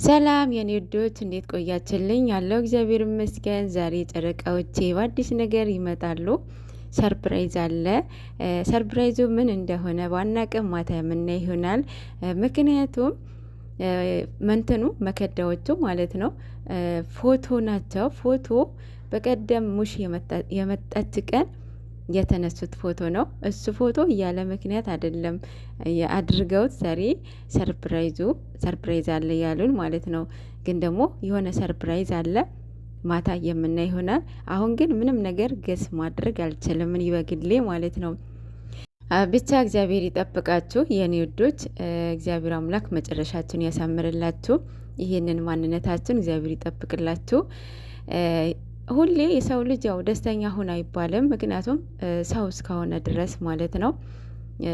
ሰላም የኔ ውዶች እንዴት ቆያችልኝ? ያለው እግዚአብሔር ይመስገን። ዛሬ ጨረቃዎቼ በአዲስ ነገር ይመጣሉ። ሰርፕራይዝ አለ። ሰርፕራይዙ ምን እንደሆነ ባናቅም ማታ የምናይ ይሆናል። ምክንያቱም መንትኑ መከዳዎቹ ማለት ነው ፎቶ ናቸው። ፎቶ በቀደም ሙሽ የመጣች ቀን የተነሱት ፎቶ ነው። እሱ ፎቶ ያለ ምክንያት አይደለም አድርገውት ዛሬ ሰርፕራይዝ አለ ያሉን ማለት ነው። ግን ደግሞ የሆነ ሰርፕራይዝ አለ ማታ የምናይ ይሆናል። አሁን ግን ምንም ነገር ገስ ማድረግ አልችልም እኔ በግሌ ማለት ነው። ብቻ እግዚአብሔር ይጠብቃችሁ የኔ ውዶች። እግዚአብሔር አምላክ መጨረሻችሁን ያሳምርላችሁ። ይህንን ማንነታችሁን እግዚአብሔር ይጠብቅላችሁ። ሁሌ የሰው ልጅ ያው ደስተኛ ሁን አይባልም። ምክንያቱም ሰው እስከሆነ ድረስ ማለት ነው።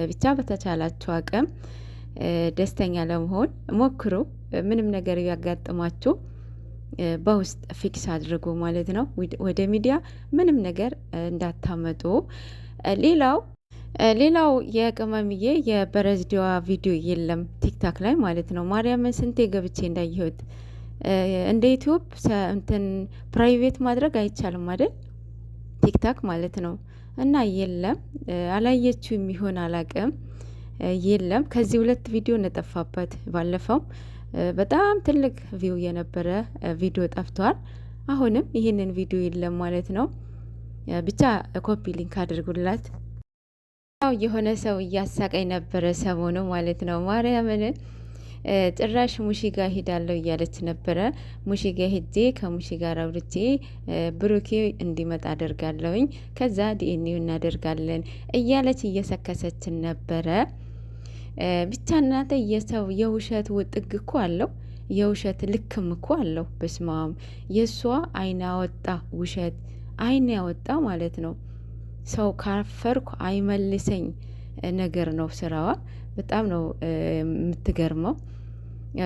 ብቻ በተቻላችሁ አቅም ደስተኛ ለመሆን ሞክሩ። ምንም ነገር ያጋጥማችሁ በውስጥ ፊክስ አድርጉ ማለት ነው። ወደ ሚዲያ ምንም ነገር እንዳታመጡ። ሌላው የቅመምዬ የበረዝዴዋ ቪዲዮ የለም ቲክታክ ላይ ማለት ነው። ማርያምን ስንቴ ገብቼ እንዳየሁት እንደ ዩቲዩብ እንትን ፕራይቬት ማድረግ አይቻልም አይደል? ቲክታክ ማለት ነው። እና የለም አላየችው የሚሆን አላቅም። የለም ከዚህ 2 ቪዲዮ ነጠፋበት። ባለፈው በጣም ትልቅ ቪው የነበረ ቪዲዮ ጠፍቷል። አሁንም ይህንን ቪዲዮ የለም ማለት ነው። ብቻ ኮፒ ሊንክ አድርጉላት። የሆነ ሰው እያሳቀኝ ነበረ ሰሞኑ ማለት ነው። ማርያምን ጭራሽ ሙሺ ጋር ሄዳለሁ እያለች ነበረ። ሙሺ ጋር ሄጄ ከሙሺ ጋር አውርቼ ብሩኬ እንዲመጣ አደርጋለሁኝ ከዛ ዲኤንኤ እናደርጋለን እያለች እየሰከሰችን ነበረ። ብቻ እናንተ የሰው የውሸት ጥግ እኮ አለው፣ የውሸት ልክም እኮ አለው። በስማም የእሷ አይን ያወጣ ውሸት አይን ያወጣ ማለት ነው። ሰው ካፈርኩ አይመልሰኝ ነገር ነው ስራዋ። በጣም ነው የምትገርመው።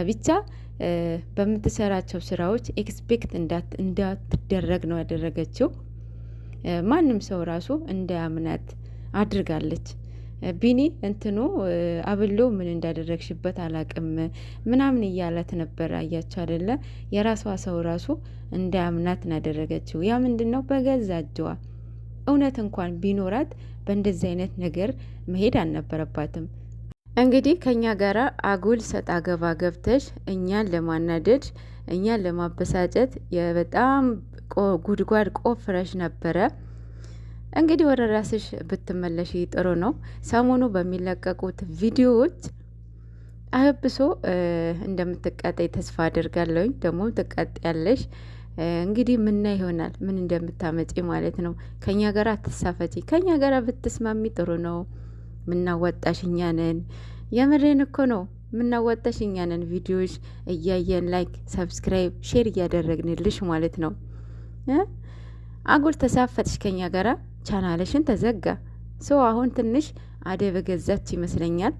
ብቻ በምትሰራቸው ስራዎች ኤክስፔክት እንዳትደረግ ነው ያደረገችው። ማንም ሰው ራሱ እንዳያምናት አድርጋለች። ቢኒ እንትኑ አብሎ ምን እንዳደረግሽበት አላቅም ምናምን እያላት ነበር። አያቸው አይደለ? የራሷ ሰው ራሱ እንዳያምናት ነው ያደረገችው። ያ ምንድነው? በገዛ እጅዋ እውነት እንኳን ቢኖራት በእንደዚህ አይነት ነገር መሄድ አልነበረባትም። እንግዲህ ከኛ ጋር አጉል ሰጣ ገባ ገብተሽ እኛን ለማናደድ እኛን ለማበሳጨት በጣም ጉድጓድ ቆፍረሽ ነበረ። እንግዲህ ወደ ራስሽ ብትመለሽ ጥሩ ነው። ሰሞኑ በሚለቀቁት ቪዲዮዎች አህብሶ እንደምትቀጣይ ተስፋ አድርጋለሁኝ። ደግሞ ትቀጣያለሽ። እንግዲህ ምና ይሆናል ምን እንደምታመጪ ማለት ነው። ከኛ ጋር አትሳፈጪ። ከኛ ጋር ብትስማሚ ጥሩ ነው። ምናወጣሽ እኛ ነን። የምሬን እኮ ነው። ምናወጣሽ እኛ ነን። ቪዲዮሽ እያየን ላይክ፣ ሰብስክራይብ፣ ሼር እያደረግንልሽ ማለት ነው። አጉል ተሳፈጥሽ ከኛ ጋራ ቻናልሽን ተዘጋ። ሰው አሁን ትንሽ አደብ ገዛች ይመስለኛል።